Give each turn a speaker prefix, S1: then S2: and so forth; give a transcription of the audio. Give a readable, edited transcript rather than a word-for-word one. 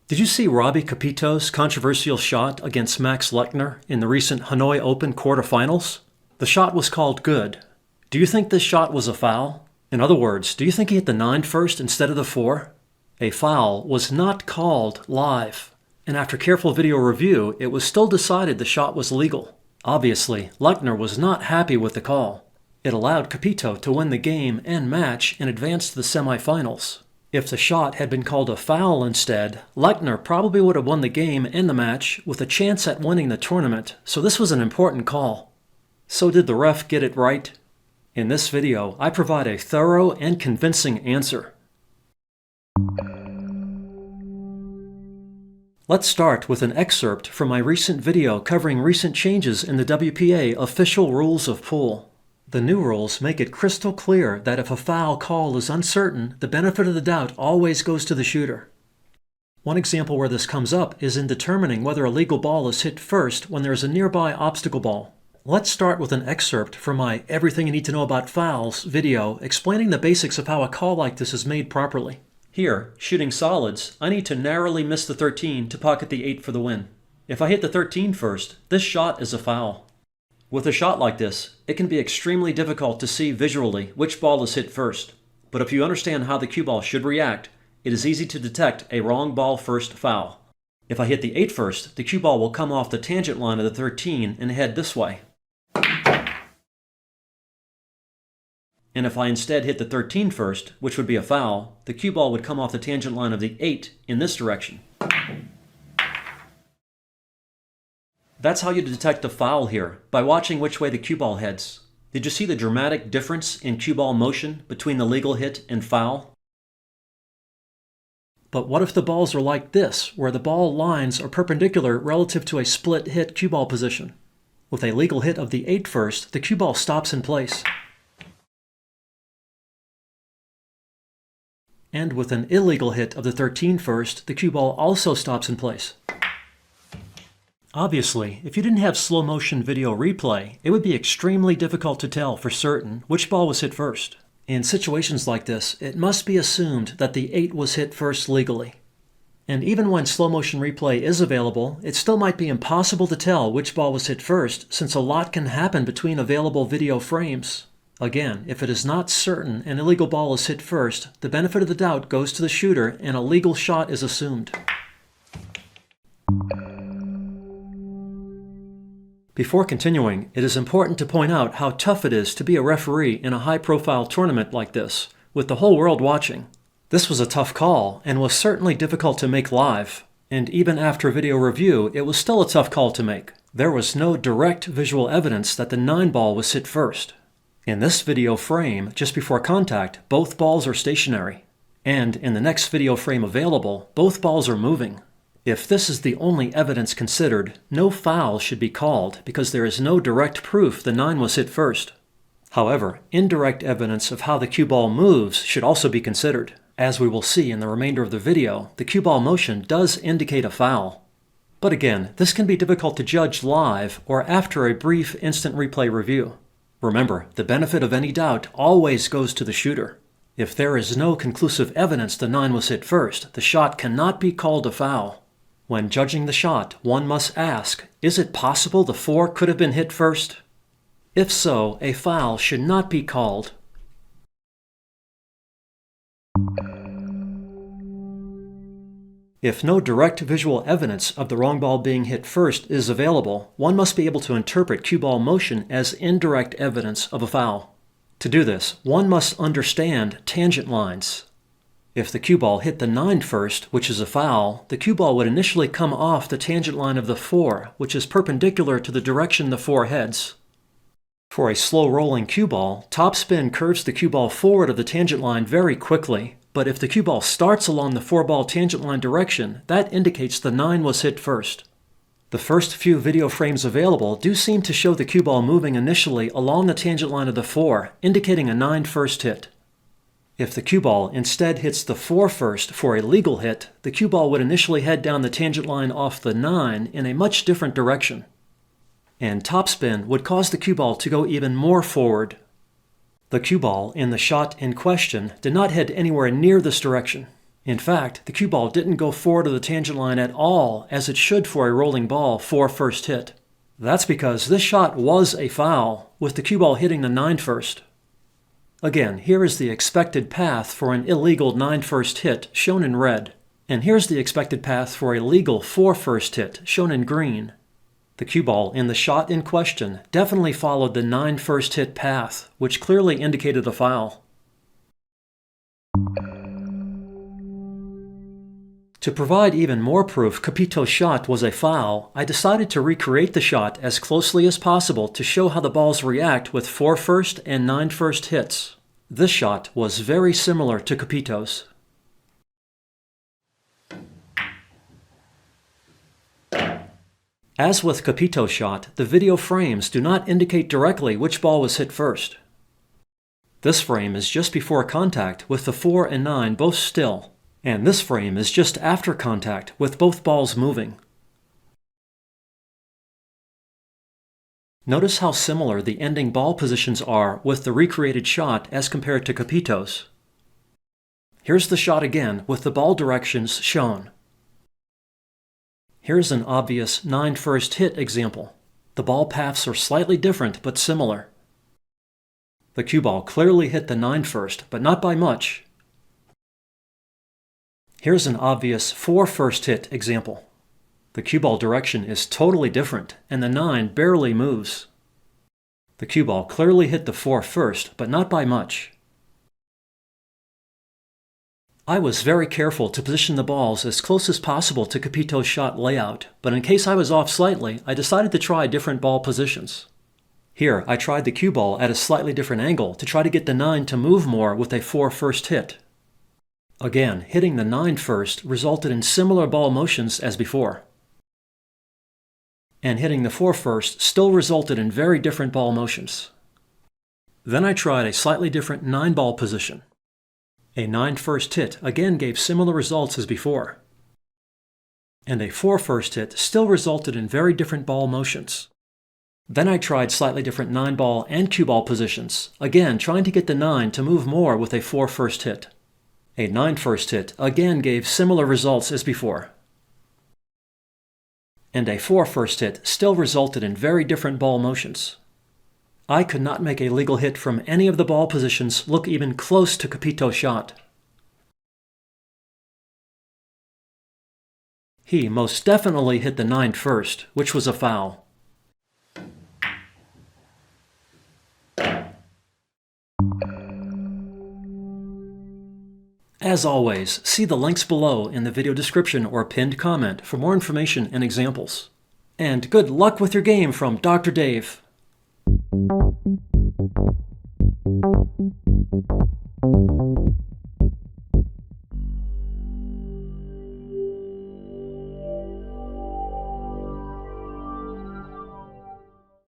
S1: Did you see Robbie Capito's controversial shot against Max Lechner in the recent Hanoi Open Quarter Finals? The shot was called good. Do you think this shot was a foul? In other words, do you think he hit the 9 first instead of the 4? A foul was not called live, and after careful video review, it was still decided the shot was legal. Obviously, Lechner was not happy with the call. It allowed Capito to win the game and match and advance to the semifinals. If the shot had been called a foul instead, Lechner probably would have won the game and the match with a chance at winning the tournament, so this was an important call. So did the ref get it right? In this video, I provide a thorough and convincing answer. Let's start with an excerpt from my recent video covering recent changes in the WPA official rules of pool. The new rules make it crystal clear that if a foul call is uncertain, the benefit of the doubt always goes to the shooter. One example where this comes up is in determining whether a legal ball is hit first when there is a nearby obstacle ball. Let's start with an excerpt from my Everything You Need to Know About Fouls video explaining the basics of how a call like this is made properly. Here, shooting solids, I need to narrowly miss the 13 to pocket the 8 for the win. If I hit the 13 first, this shot is a foul. With a shot like this, it can be extremely difficult to see visually which ball is hit first. But if you understand how the cue ball should react, it is easy to detect a wrong ball first foul. If I hit the 8 first, the cue ball will come off the tangent line of the 13 and head this way. And if I instead hit the 13 first, which would be a foul, the cue ball would come off the tangent line of the 8 in this direction. That's how you detect the foul here, by watching which way the cue ball heads. Did you see the dramatic difference in cue ball motion between the legal hit and foul? But what if the balls are like this, where the ball lines are perpendicular relative to a split hit cue ball position? With a legal hit of the 8 first, the cue ball stops in place. And with an illegal hit of the 13 first, the cue ball also stops in place. Obviously, if you didn't have slow motion video replay, it would be extremely difficult to tell for certain which ball was hit first. In situations like this, it must be assumed that the 8 was hit first legally. And even when slow motion replay is available, it still might be impossible to tell which ball was hit first, since a lot can happen between available video frames. Again, if it is not certain an illegal ball is hit first, the benefit of the doubt goes to the shooter and a legal shot is assumed. Before continuing, it is important to point out how tough it is to be a referee in a high-profile tournament like this, with the whole world watching. This was a tough call, and was certainly difficult to make live. And even after video review, it was still a tough call to make. There was no direct visual evidence that the 9 ball was hit first. In this video frame, just before contact, both balls are stationary. And in the next video frame available, both balls are moving. If this is the only evidence considered, no foul should be called because there is no direct proof the 9 was hit first. However, indirect evidence of how the cue ball moves should also be considered. As we will see in the remainder of the video, the cue ball motion does indicate a foul. But again, this can be difficult to judge live or after a brief instant replay review. Remember, the benefit of any doubt always goes to the shooter. If there is no conclusive evidence the 9 was hit first, the shot cannot be called a foul. When judging the shot, one must ask, is it possible the 4 could have been hit first? If so, a foul should not be called. If no direct visual evidence of the wrong ball being hit first is available, one must be able to interpret cue ball motion as indirect evidence of a foul. To do this, one must understand tangent lines. If the cue ball hit the 9 first, which is a foul, the cue ball would initially come off the tangent line of the 4, which is perpendicular to the direction the 4 heads. For a slow-rolling cue ball, topspin curves the cue ball forward of the tangent line very quickly, but if the cue ball starts along the 4-ball tangent line direction, that indicates the 9 was hit first. The first few video frames available do seem to show the cue ball moving initially along the tangent line of the 4, indicating a 9 first hit. If the cue ball instead hits the 4 first for a legal hit, the cue ball would initially head down the tangent line off the 9 in a much different direction. And topspin would cause the cue ball to go even more forward. The cue ball in the shot in question did not head anywhere near this direction. In fact, the cue ball didn't go forward of the tangent line at all, as it should for a rolling ball for first hit. That's because this shot was a foul, with the cue ball hitting the 9 first. Again, here is the expected path for an illegal 9 first hit, shown in red. And here's the expected path for a legal 4 first hit, shown in green. The cue ball in the shot in question definitely followed the 9 first hit path, which clearly indicated a foul. To provide even more proof Capito's shot was a foul, I decided to recreate the shot as closely as possible to show how the balls react with 4 first and 9 first hits. This shot was very similar to Capito's. As with Capito's shot, the video frames do not indicate directly which ball was hit first. This frame is just before contact with the 4 and 9 both still. And this frame is just after contact, with both balls moving. Notice how similar the ending ball positions are with the recreated shot as compared to Capito's. Here's the shot again with the ball directions shown. Here's an obvious 9 first hit example. The ball paths are slightly different but similar. The cue ball clearly hit the 9 first, but not by much. Here's an obvious 4 first hit example. The cue ball direction is totally different, and the 9 barely moves. The cue ball clearly hit the 4 first, but not by much. I was very careful to position the balls as close as possible to Capito's shot layout, but in case I was off slightly, I decided to try different ball positions. Here, I tried the cue ball at a slightly different angle to try to get the 9 to move more with a 4 first hit. Again, hitting the 9 first resulted in similar ball motions as before. And hitting the 4 first still resulted in very different ball motions. Then I tried a slightly different 9 ball position. A 9 first hit again gave similar results as before. And a 4 first hit still resulted in very different ball motions. Then I tried slightly different 9 ball and cue ball positions, again trying to get the 9 to move more with a 4 first hit. A 9 first hit again gave similar results as before. And a 4 first hit still resulted in very different ball motions. I could not make a legal hit from any of the ball positions look even close to Capito's shot. He most definitely hit the 9 first, which was a foul. As always, see the links below in the video description or pinned comment for more information and examples. And good luck with your game from Dr. Dave.